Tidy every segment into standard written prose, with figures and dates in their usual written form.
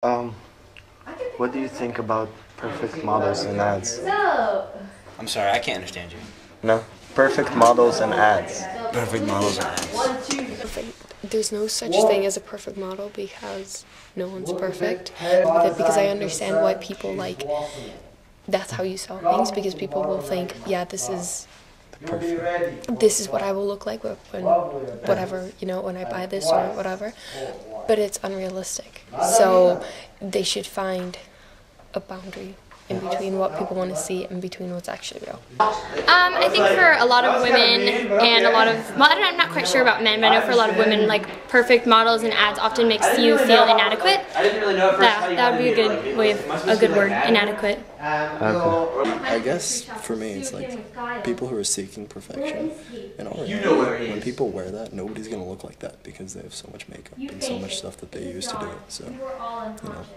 Um, what do you think about perfect models and ads? I'm sorry, I can't understand you. No? Perfect models and ads. Perfect models and ads. There's no such thing as a perfect model because no one's perfect. Because I understand why people that's how you sell things, because people will think, yeah, this is what I will look like when whatever, when I buy this or whatever. But it's unrealistic. So they should find a boundary in between what people want to see and between what's actually real. I think for a lot of women and a lot of, well, I'm not quite sure about men, but I know for a lot of women, perfect models and ads often makes you feel inadequate. That would be a good way of, a good word, inadequate. I guess for me it's people who are seeking perfection, and when people wear that, nobody's gonna look like that because they have so much makeup and so much stuff that they use to do it. So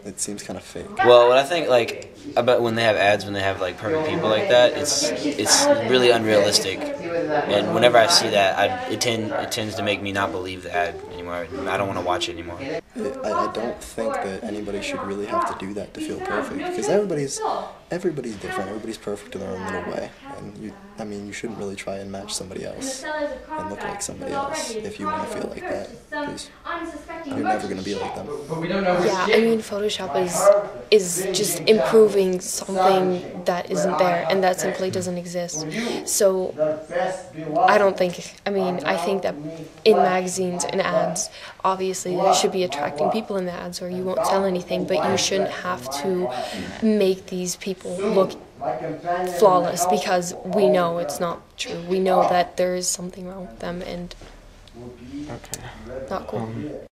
it seems kind of fake. Well, what I think about when they have ads, when they have perfect people like that, it's really unrealistic. And whenever I see that, it tends to make me not believe the ad anymore. I don't want to watch it anymore. I don't think that anybody should really have to do that to feel perfect, because everybody's different. Everybody's perfect in their own little way, and you shouldn't really try and match somebody else and look like somebody else if you want to feel like that, because you're never going to be like them. Yeah, Photoshop is just improving something that isn't there and that simply doesn't exist. So I think that in magazines and ads, obviously there should be attracting people in the ads or you won't sell anything, but you shouldn't have to make these people look flawless because we know it's not true. We know that there is something wrong with them and not cool.